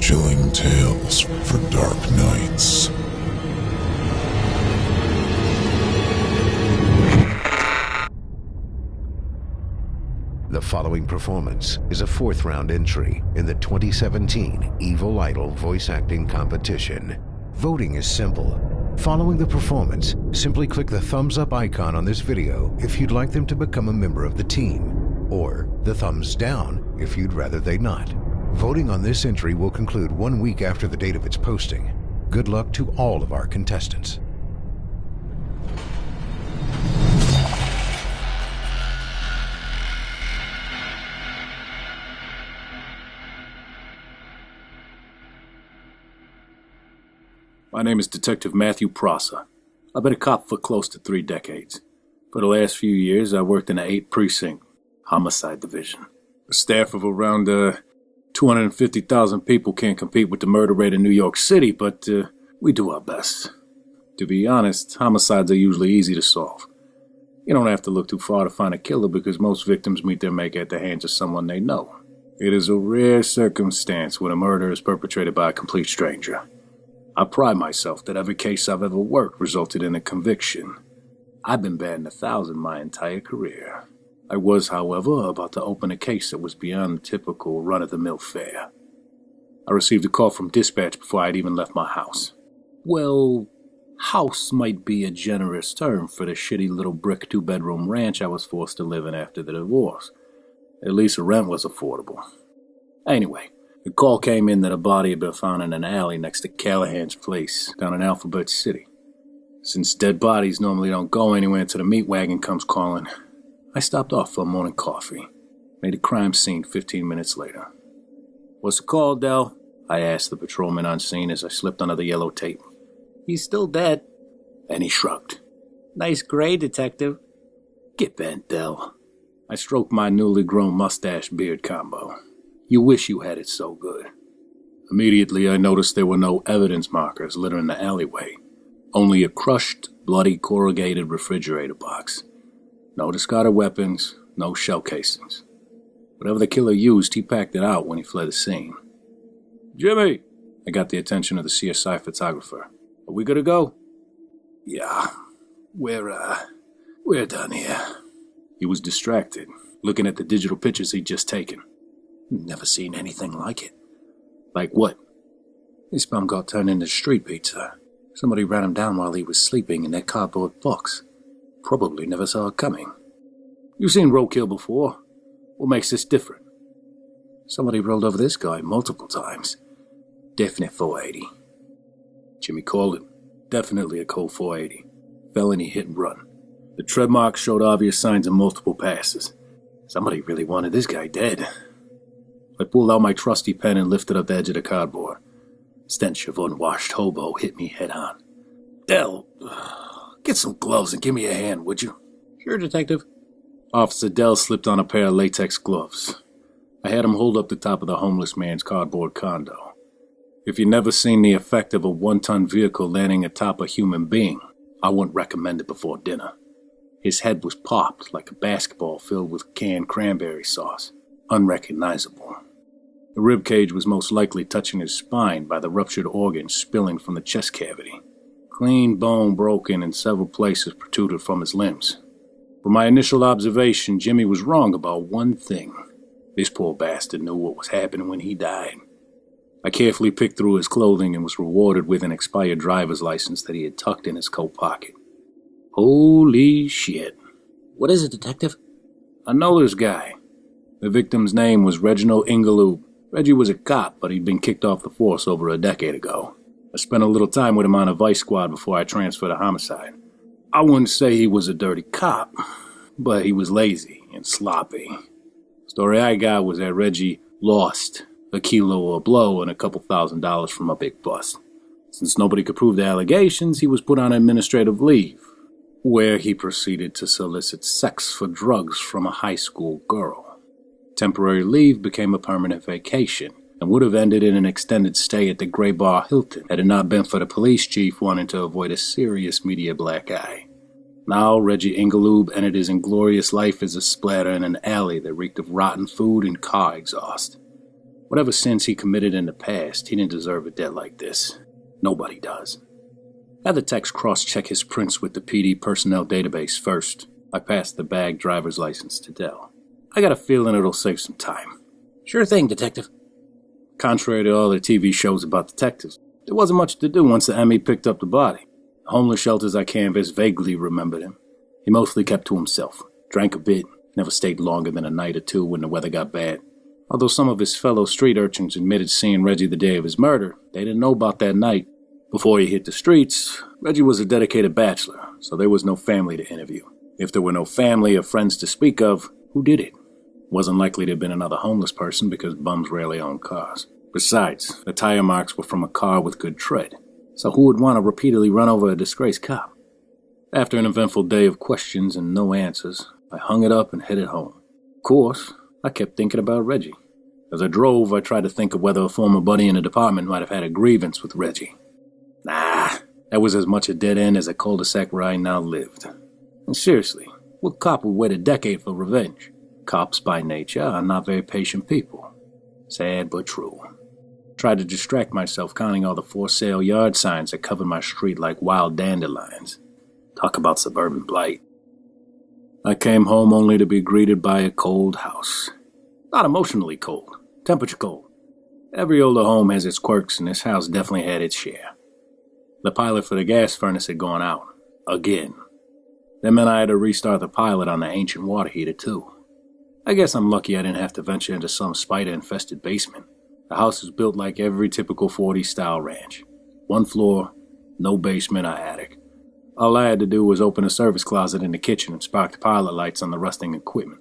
Chilling tales for dark nights. The following performance is a fourth-round entry in the 2017 Evil Idol voice acting competition. Voting is simple. Following the performance, simply click the thumbs up icon on this video if you'd like them to become a member of the team, or the thumbs down if you'd rather they not. Voting on this entry will conclude 1 week after the date of its posting. Good luck to all of our contestants. My name is Detective Matthew Prosser. I've been a cop for close to 3 decades. For the last few years, I worked in the 8th Precinct, Homicide Division. A staff of around 250,000 people can't compete with the murder rate in New York City, but we do our best. To be honest, homicides are usually easy to solve. You don't have to look too far to find a killer because most victims meet their maker at the hands of someone they know. It is a rare circumstance when a murder is perpetrated by a complete stranger. I pride myself that every case I've ever worked resulted in a conviction. I've been batting 1,000 my entire career. I was, however, about to open a case that was beyond the typical run-of-the-mill fare. I received a call from dispatch before I'd even left my house. Well, house might be a generous term for the shitty little brick 2-bedroom ranch I was forced to live in after the divorce. At least the rent was affordable. Anyway, the call came in that a body had been found in an alley next to Callahan's place down in Alphabet City. Since dead bodies normally don't go anywhere until the meat wagon comes calling, I stopped off for a morning coffee. Made a crime scene 15 minutes later. "What's the call, Del?" I asked the patrolman on scene as I slipped under the yellow tape. "He's still dead." And he shrugged. "Nice gray, detective." "Get bent, Del." I stroked my newly grown mustache-beard combo. "You wish you had it so good." Immediately, I noticed there were no evidence markers littering the alleyway. Only a crushed, bloody, corrugated refrigerator box. No discarded weapons, no shell casings. Whatever the killer used, he packed it out when he fled the scene. "Jimmy!" I got the attention of the CSI photographer. "Are we good to go?" "Yeah, we're done here." He was distracted, looking at the digital pictures he'd just taken. "Never seen anything like it." "Like what?" "This bum got turned into street pizza. Somebody ran him down while he was sleeping in that cardboard box. Probably never saw it coming." "You've seen roadkill before. What makes this different?" "Somebody rolled over this guy multiple times. Definite 480. Jimmy called it. Definitely a cold 480. Felony hit and run. The tread marks showed obvious signs of multiple passes. Somebody really wanted this guy dead." I pulled out my trusty pen and lifted up the edge of the cardboard. Stench of unwashed hobo hit me head on. "Del, get some gloves and give me a hand, would you?" "Sure, detective." Officer Dell slipped on a pair of latex gloves. I had him hold up the top of the homeless man's cardboard condo. If you've never seen the effect of a 1-ton vehicle landing atop a human being, I wouldn't recommend it before dinner. His head was popped like a basketball filled with canned cranberry sauce. Unrecognizable. The ribcage was most likely touching his spine by the ruptured organs spilling from the chest cavity. Clean bone broken and several places protruded from his limbs. From my initial observation, Jimmy was wrong about one thing. This poor bastard knew what was happening when he died. I carefully picked through his clothing and was rewarded with an expired driver's license that he had tucked in his coat pocket. Holy shit. "What is it, detective?" "I know this guy." The victim's name was Reginald Ingeloop. Reggie was a cop, but he'd been kicked off the force over a decade ago. I spent a little time with him on a vice squad before I transferred to homicide. I wouldn't say he was a dirty cop, but he was lazy and sloppy. The story I got was that Reggie lost a kilo or a blow and a couple $1,000s from a big bust. Since nobody could prove the allegations, he was put on administrative leave, where he proceeded to solicit sex for drugs from a high school girl. Temporary leave became a permanent vacation and would have ended in an extended stay at the Gray Bar Hilton had it not been for the police chief wanting to avoid a serious media black eye. Now Reggie Ingeloop ended his inglorious life as a splatter in an alley that reeked of rotten food and car exhaust. Whatever sins he committed in the past, he didn't deserve a death like this. Nobody does. Had the techs cross-check his prints with the PD personnel database first. I passed the bag driver's license to Dell. I got a feeling it'll save some time. Sure thing, Detective. Contrary to all the TV shows about detectives, there wasn't much to do once the ME picked up the body. The homeless shelters I canvassed vaguely remembered him. He mostly kept to himself, drank a bit, never stayed longer than a night or two when the weather got bad. Although some of his fellow street urchins admitted seeing Reggie the day of his murder, they didn't know about that night. Before he hit the streets, Reggie was a dedicated bachelor, so there was no family to interview. If there were no family or friends to speak of, who did it? Wasn't likely to have been another homeless person because bums rarely own cars. Besides, the tire marks were from a car with good tread, so who would want to repeatedly run over a disgraced cop? After an eventful day of questions and no answers, I hung it up and headed home. Of course, I kept thinking about Reggie. As I drove, I tried to think of whether a former buddy in the department might have had a grievance with Reggie. Nah, that was as much a dead end as a cul-de-sac where I now lived. And seriously, what cop would wait a decade for revenge? Cops by nature are not very patient people. Sad but true. Tried to distract myself counting all the for sale yard signs that covered my street like wild dandelions. Talk about suburban blight. I came home only to be greeted by a cold house. Not emotionally cold, temperature cold. Every older home has its quirks, and this house definitely had its share. The pilot for the gas furnace had gone out. Again. That meant I had to restart the pilot on the ancient water heater, too. I guess I'm lucky I didn't have to venture into some spider-infested basement. The house is built like every typical 40s-style ranch. One floor, no basement or attic. All I had to do was open a service closet in the kitchen and spark the pilot lights on the rusting equipment.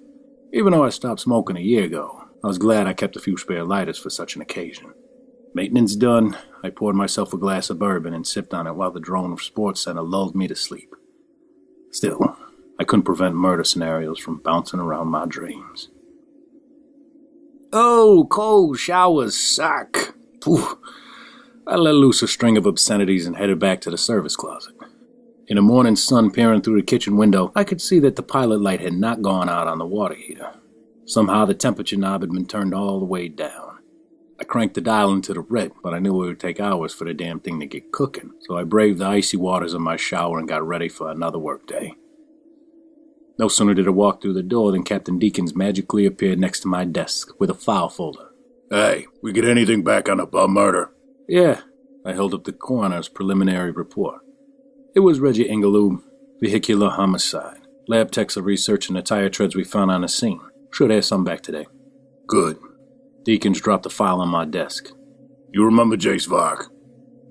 Even though I stopped smoking a year ago, I was glad I kept a few spare lighters for such an occasion. Maintenance done, I poured myself a glass of bourbon and sipped on it while the drone of Sports Center lulled me to sleep. Still, I couldn't prevent murder scenarios from bouncing around my dreams. Oh, cold showers suck. Phew. I let loose a string of obscenities and headed back to the service closet. In the morning sun peering through the kitchen window, I could see that the pilot light had not gone out on the water heater. Somehow the temperature knob had been turned all the way down. I cranked the dial into the red, but I knew it would take hours for the damn thing to get cooking, so I braved the icy waters of my shower and got ready for another workday. No sooner did I walk through the door than Captain Deakins magically appeared next to my desk with a file folder. Hey, we get anything back on the bum murder? Yeah, I held up the coroner's preliminary report. It was Reggie Ingelow, vehicular homicide. Lab techs are researching the tire treads we found on the scene. Should have some back today. Good. Deakins dropped the file on my desk. You remember Jace Vark?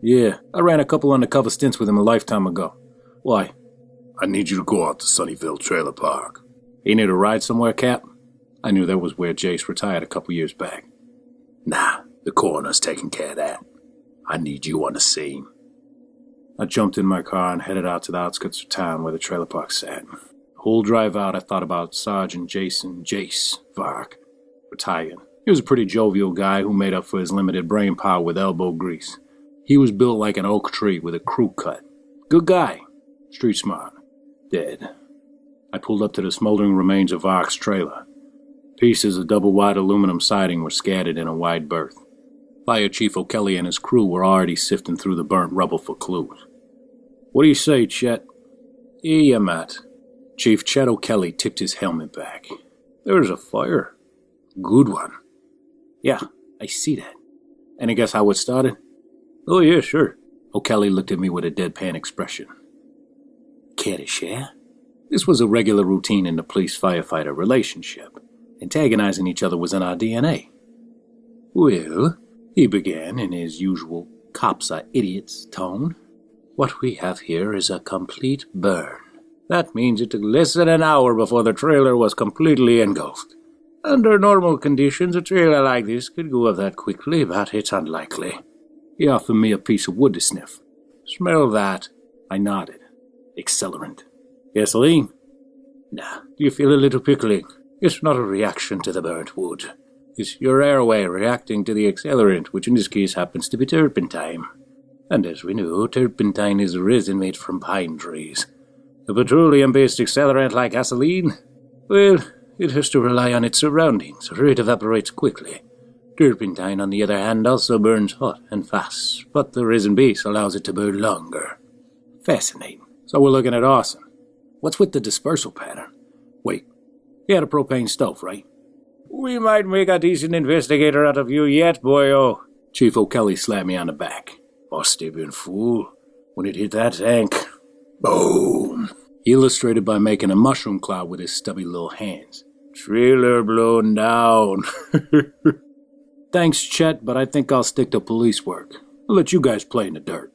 Yeah, I ran a couple undercover stints with him a lifetime ago. Why? I need you to go out to Sunnyvale Trailer Park. He need a ride somewhere, Cap? I knew that was where Jace retired a couple years back. Nah, the coroner's taking care of that. I need you on the scene. I jumped in my car and headed out to the outskirts of town where the trailer park sat. The whole drive out I thought about Sergeant Jace Vark, retired. He was a pretty jovial guy who made up for his limited brain power with elbow grease. He was built like an oak tree with a crew cut. Good guy. Street smart. Dead. I pulled up to the smoldering remains of Vark's trailer. Pieces of double-wide aluminum siding were scattered in a wide berth. Fire Chief O'Kelly and his crew were already sifting through the burnt rubble for clues. What do you say, Chet? Yeah, Matt. Chief Chet O'Kelly tipped his helmet back. There's a fire. Good one. Yeah, I see that. Any guess how it started? Oh, yeah, sure. O'Kelly looked at me with a deadpan expression. Care to share? This was a regular routine in the police-firefighter relationship. Antagonizing each other was in our DNA. Well, he began in his usual cops are idiots tone. What we have here is a complete burn. That means it took less than an hour before the trailer was completely engulfed. Under normal conditions, a trailer like this could go up that quickly, but it's unlikely. He offered me a piece of wood to sniff. Smell that. I nodded. Accelerant. Gasoline? Nah. Do you feel a little pickling? It's not a reaction to the burnt wood. It's your airway reacting to the accelerant, which in this case happens to be turpentine. And as we know, turpentine is resin made from pine trees. A petroleum-based accelerant like gasoline? Well, it has to rely on its surroundings, or it evaporates quickly. Turpentine, on the other hand, also burns hot and fast, but the resin base allows it to burn longer. Fascinating. So we're looking at arson. What's with the dispersal pattern? Wait, you had a propane stove, right? We might make a decent investigator out of you yet, boyo. Chief O'Kelly slapped me on the back. Must have been fool when it hit that tank. Boom. He illustrated by making a mushroom cloud with his stubby little hands. Trailer blown down. Thanks, Chet, but I think I'll stick to police work. I'll let you guys play in the dirt.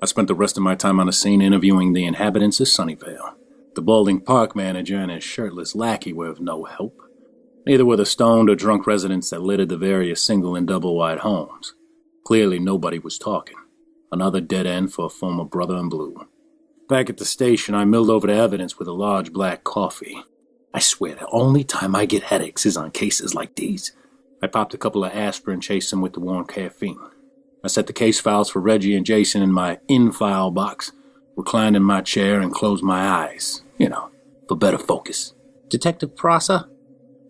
I spent the rest of my time on the scene interviewing the inhabitants of Sunnyvale. The balding park manager and his shirtless lackey were of no help. Neither were the stoned or drunk residents that littered the various single and double-wide homes. Clearly nobody was talking. Another dead end for a former brother in blue. Back at the station, I milled over the evidence with a large black coffee. I swear the only time I get headaches is on cases like these. I popped a couple of aspirin, chased them with the warm caffeine. I set the case files for Reggie and Jason in my in-file box, reclined in my chair and closed my eyes, for better focus. Detective Prosser?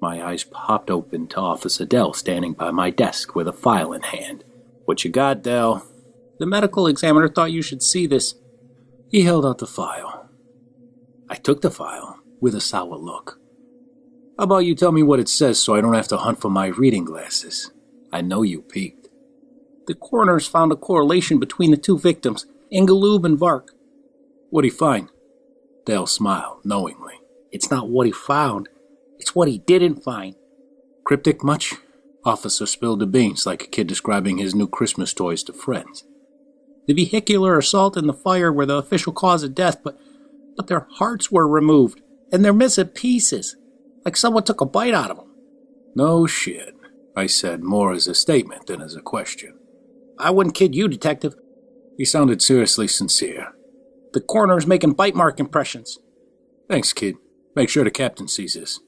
My eyes popped open to Officer Dell standing by my desk with a file in hand. What you got, Dell? The medical examiner thought you should see this. He held out the file. I took the file with a sour look. How about you tell me what it says so I don't have to hunt for my reading glasses? I know you peeked. The coroner's found a correlation between the two victims, Ingeloob and Vark. What'd he find? Dale smiled, knowingly. It's not what he found, it's what he didn't find. Cryptic much? Officer spilled the beans like a kid describing his new Christmas toys to friends. The vehicular assault and the fire were the official cause of death, but their hearts were removed, and they're missing pieces, like someone took a bite out of them. No shit, I said, more as a statement than as a question. I wouldn't kid you, Detective. He sounded seriously sincere. The coroner's making bite mark impressions. Thanks, kid. Make sure the captain sees this.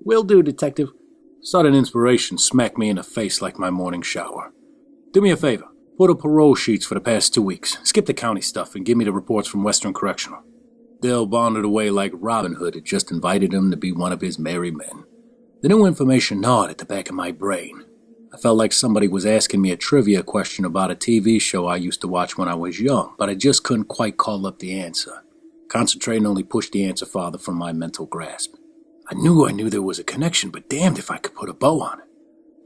Will do, Detective. Sudden inspiration smacked me in the face like my morning shower. Do me a favor. Put up parole sheets for the past 2 weeks. Skip the county stuff and give me the reports from Western Correctional. Dale bonded away like Robin Hood had just invited him to be one of his merry men. The new information gnawed at the back of my brain. I felt like somebody was asking me a trivia question about a TV show I used to watch when I was young, but I just couldn't quite call up the answer. Concentrating only pushed the answer farther from my mental grasp. I knew there was a connection, but damned if I could put a bow on it.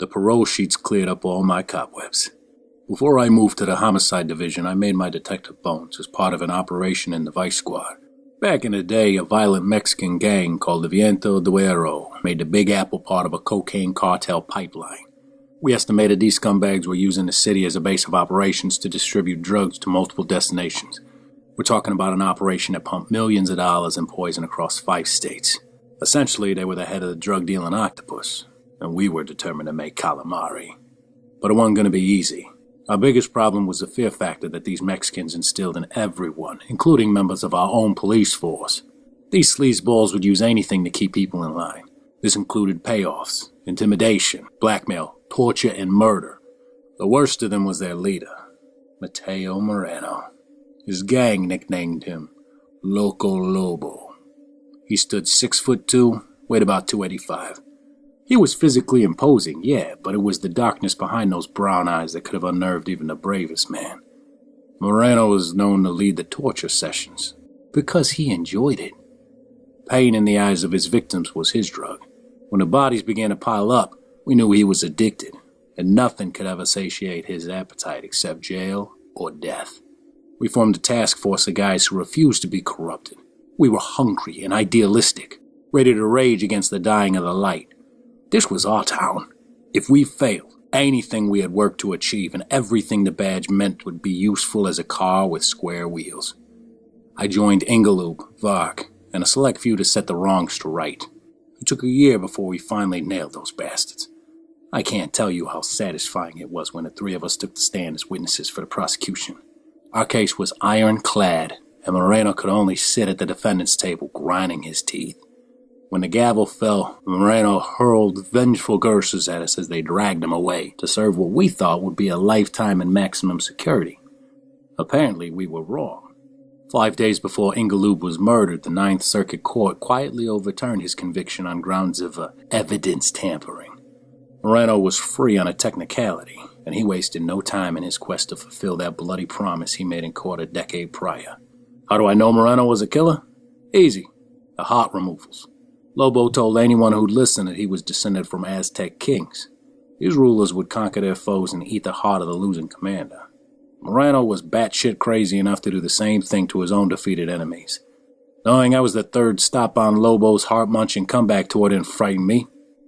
The parole sheets cleared up all my cobwebs. Before I moved to the homicide division, I made my detective bones as part of an operation in the Vice Squad. Back in the day, a violent Mexican gang called the Viento Duero made the Big Apple part of a cocaine cartel pipeline. We estimated these scumbags were using the city as a base of operations to distribute drugs to multiple destinations. We're talking about an operation that pumped millions of dollars in poison across 5 states. Essentially, they were the head of the drug-dealing octopus, and we were determined to make calamari. But it wasn't going to be easy. Our biggest problem was the fear factor that these Mexicans instilled in everyone, including members of our own police force. These sleazeballs would use anything to keep people in line. This included payoffs, intimidation, blackmail, torture, and murder. The worst of them was their leader, Mateo Moreno. His gang nicknamed him Loco Lobo. He stood 6'2", weighed about 285. He was physically imposing, yeah, but it was the darkness behind those brown eyes that could have unnerved even the bravest man. Moreno was known to lead the torture sessions, because he enjoyed it. Pain in the eyes of his victims was his drug. When the bodies began to pile up, we knew he was addicted, and nothing could ever satiate his appetite except jail or death. We formed a task force of guys who refused to be corrupted. We were hungry and idealistic, ready to rage against the dying of the light. This was our town. If we failed, anything we had worked to achieve and everything the badge meant would be useful as a car with square wheels. I joined Ingeloob, Vark, and a select few to set the wrongs to right. It took a year before we finally nailed those bastards. I can't tell you how satisfying it was when the 3 of us took the stand as witnesses for the prosecution. Our case was ironclad, and Moreno could only sit at the defendant's table grinding his teeth. When the gavel fell, Moreno hurled vengeful curses at us as they dragged him away to serve what we thought would be a lifetime in maximum security. Apparently, we were wrong. 5 days before Ingeloob was murdered, the Ninth Circuit Court quietly overturned his conviction on grounds of evidence tampering. Moreno was free on a technicality, and he wasted no time in his quest to fulfill that bloody promise he made in court a decade prior. How do I know Moreno was a killer? Easy. The heart removals. Lobo told anyone who'd listen that he was descended from Aztec kings. These rulers would conquer their foes and eat the heart of the losing commander. Moreno was batshit crazy enough to do the same thing to his own defeated enemies. Knowing I was the third stop on Lobo's heart-munching comeback tour didn't frighten me.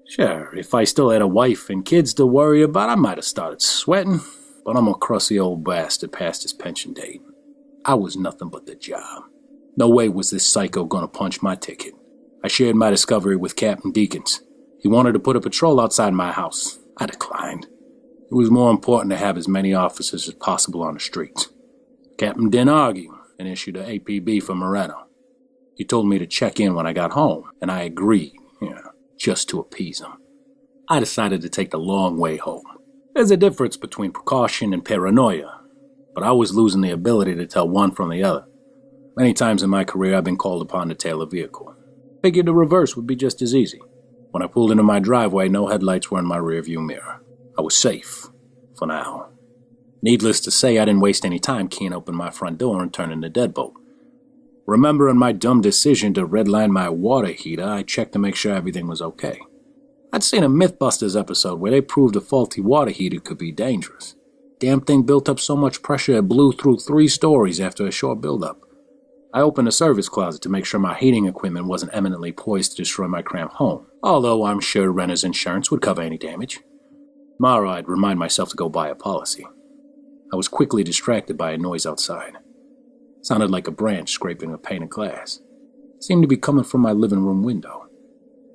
Sure, if I still had a wife and kids to worry about, I might have started sweating, but I'm a crusty old bastard past his pension date. I was nothing but the job. No way was this psycho gonna punch my ticket. I shared my discovery with Captain Deakins. He wanted to put a patrol outside my house. I declined. It was more important to have as many officers as possible on the streets. Captain didn't argue and issued an APB for Moreno. He told me to check in when I got home, and I agreed, just to appease him. I decided to take the long way home. There's a difference between precaution and paranoia, but I was losing the ability to tell one from the other. Many times in my career I've been called upon to tail a vehicle. Figured the reverse would be just as easy. When I pulled into my driveway, no headlights were in my rearview mirror. I was safe, for now. Needless to say, I didn't waste any time keying open my front door and turning the deadbolt. Remembering my dumb decision to redline my water heater, I checked to make sure everything was okay. I'd seen a Mythbusters episode where they proved a faulty water heater could be dangerous. Damn thing built up so much pressure it blew through 3 stories after a short buildup. I opened the service closet to make sure my heating equipment wasn't eminently poised to destroy my cramped home, although I'm sure renter's insurance would cover any damage. Tomorrow I'd remind myself to go buy a policy. I was quickly distracted by a noise outside. It sounded like a branch scraping a pane of glass. It seemed to be coming from my living room window.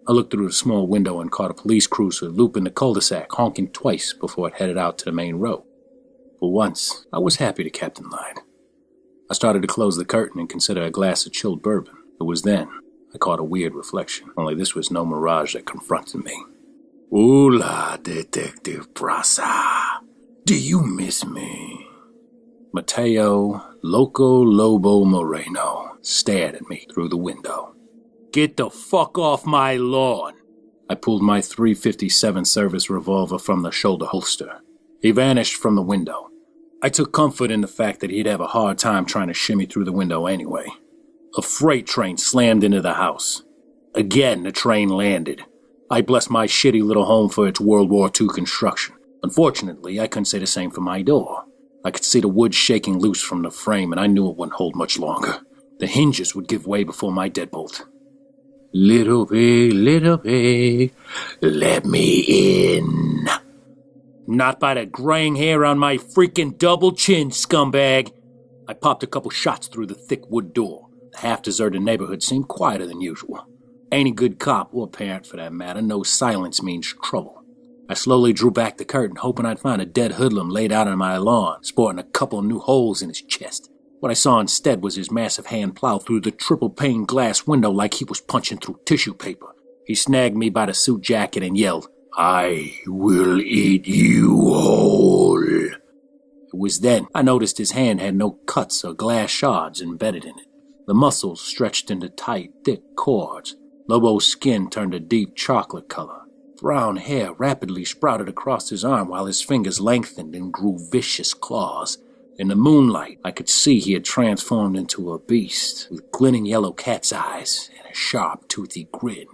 I looked through the small window and caught a police cruiser looping the cul-de-sac, honking twice before it headed out to the main road. For once, I was happy the captain lied. I started to close the curtain and consider a glass of chilled bourbon. It was then I caught a weird reflection, only this was no mirage that confronted me. "Hola, Detective Brasa. Do you miss me?" Mateo Loco Lobo Moreno stared at me through the window. "Get the fuck off my lawn!" I pulled my .357 service revolver from the shoulder holster. He vanished from the window. I took comfort in the fact that he'd have a hard time trying to shimmy through the window anyway. A freight train slammed into the house. Again, the train landed. I blessed my shitty little home for its World War II construction. Unfortunately, I couldn't say the same for my door. I could see the wood shaking loose from the frame, and I knew it wouldn't hold much longer. The hinges would give way before my deadbolt. Little pig, let me in." "Not by the graying hair on my freaking double chin, scumbag." I popped a couple shots through the thick wood door. The half-deserted neighborhood seemed quieter than usual. Any good cop, or parent for that matter, knows silence means trouble. I slowly drew back the curtain, hoping I'd find a dead hoodlum laid out on my lawn, sporting a couple new holes in his chest. What I saw instead was his massive hand plow through the triple-pane glass window like he was punching through tissue paper. He snagged me by the suit jacket and yelled, "I will eat you whole." It was then I noticed his hand had no cuts or glass shards embedded in it. The muscles stretched into tight, thick cords. Lobo's skin turned a deep chocolate color. Brown hair rapidly sprouted across his arm while his fingers lengthened and grew vicious claws. In the moonlight, I could see he had transformed into a beast with glinting yellow cat's eyes and a sharp, toothy grin.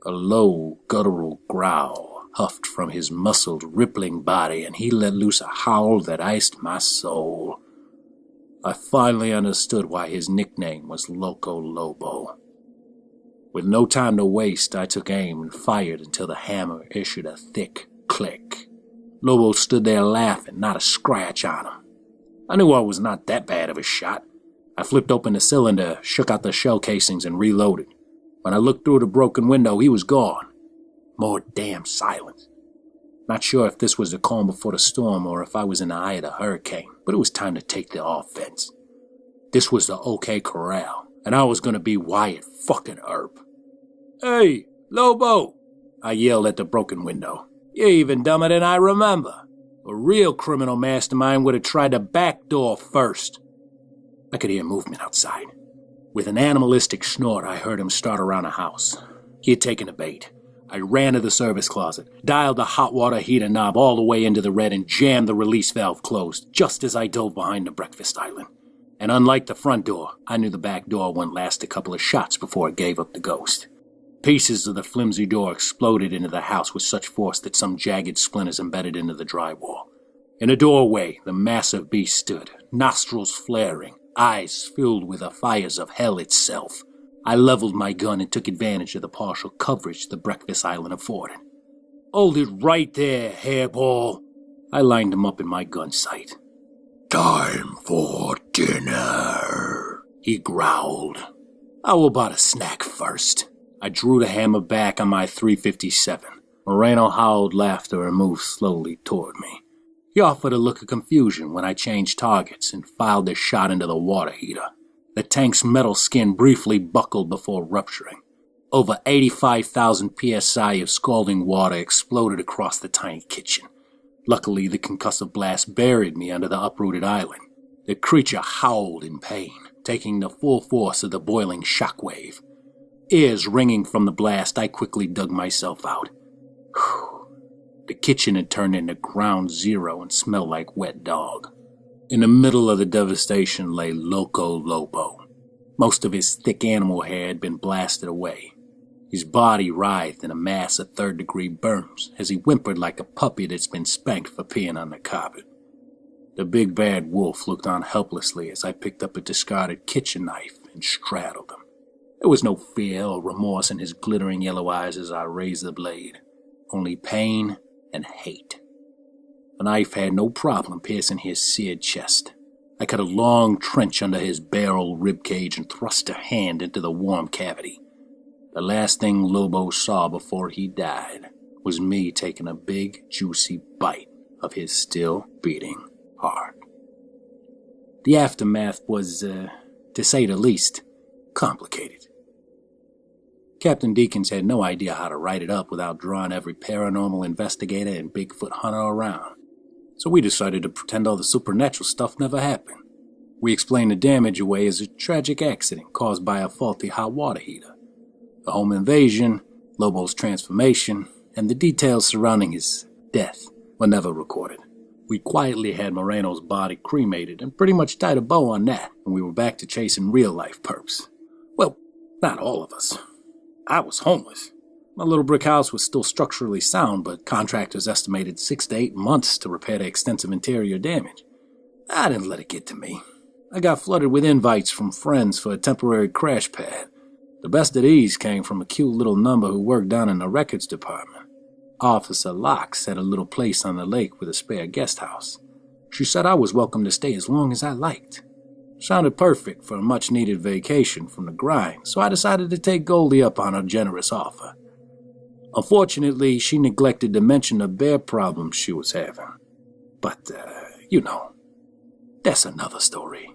A low, guttural growl huffed from his muscled, rippling body, and he let loose a howl that iced my soul. I finally understood why his nickname was Loco Lobo. With no time to waste, I took aim and fired until the hammer issued a thick click. Lobo stood there laughing, not a scratch on him. I knew I was not that bad of a shot. I flipped open the cylinder, shook out the shell casings, and reloaded. When I looked through the broken window, he was gone. More damn silence. Not sure if this was the calm before the storm or if I was in the eye of the hurricane, but it was time to take the offense. This was the OK Corral, and I was going to be Wyatt fucking Earp. "Hey, Lobo!" I yelled at the broken window. "You're even dumber than I remember. A real criminal mastermind would have tried the back door first." I could hear movement outside. With an animalistic snort, I heard him start around the house. He had taken the bait. I ran to the service closet, dialed the hot water heater knob all the way into the red and jammed the release valve closed, just as I dove behind the breakfast island. And unlike the front door, I knew the back door wouldn't last a couple of shots before it gave up the ghost. Pieces of the flimsy door exploded into the house with such force that some jagged splinters embedded into the drywall. In a doorway, the massive beast stood, nostrils flaring, eyes filled with the fires of hell itself. I leveled my gun and took advantage of the partial coverage the breakfast island afforded. "Hold it right there, hairball." I lined him up in my gun sight. Time for dinner, he growled. "How about a snack first?" I drew the hammer back on my .357. Moreno howled laughter and moved slowly toward me. He offered a look of confusion when I changed targets and filed the shot into the water heater. The tank's metal skin briefly buckled before rupturing. Over 85,000 psi of scalding water exploded across the tiny kitchen. Luckily, the concussive blast buried me under the uprooted island. The creature howled in pain, taking the full force of the boiling shockwave. Ears ringing from the blast, I quickly dug myself out. Whew. The kitchen had turned into ground zero and smelled like wet dog. In the middle of the devastation lay Loco Lobo. Most of his thick animal hair had been blasted away. His body writhed in a mass of third-degree burns as he whimpered like a puppy that's been spanked for peeing on the carpet. The big bad wolf looked on helplessly as I picked up a discarded kitchen knife and straddled him. There was no fear or remorse in his glittering yellow eyes as I raised the blade, only pain and hate. The knife had no problem piercing his seared chest. I cut a long trench under his barrel ribcage and thrust a hand into the warm cavity. The last thing Lobo saw before he died was me taking a big, juicy bite of his still beating heart. The aftermath was, to say the least, complicated. Captain Deakins had no idea how to write it up without drawing every paranormal investigator and Bigfoot hunter around. So we decided to pretend all the supernatural stuff never happened. We explained the damage away as a tragic accident caused by a faulty hot water heater. The home invasion, Lobo's transformation, and the details surrounding his death were never recorded. We quietly had Moreno's body cremated and pretty much tied a bow on that, and we were back to chasing real-life perps. Well, not all of us. I was homeless. My little brick house was still structurally sound, but contractors estimated 6 to 8 months to repair the extensive interior damage. I didn't let it get to me. I got flooded with invites from friends for a temporary crash pad. The best of these came from a cute little number who worked down in the records department. Officer Locke had a little place on the lake with a spare guest house. She said I was welcome to stay as long as I liked. Sounded perfect for a much-needed vacation from the grind, so I decided to take Goldie up on her generous offer. Unfortunately, she neglected to mention the bear problem she was having. But, that's another story.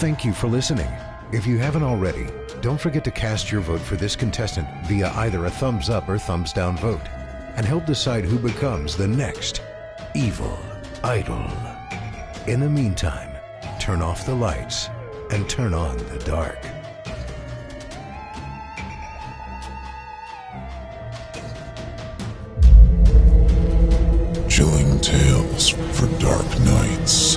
Thank you for listening. If you haven't already, don't forget to cast your vote for this contestant via either a thumbs up or thumbs down vote, and help decide who becomes the next evil idol. In the meantime, turn off the lights and turn on the dark. Chilling tales for dark nights.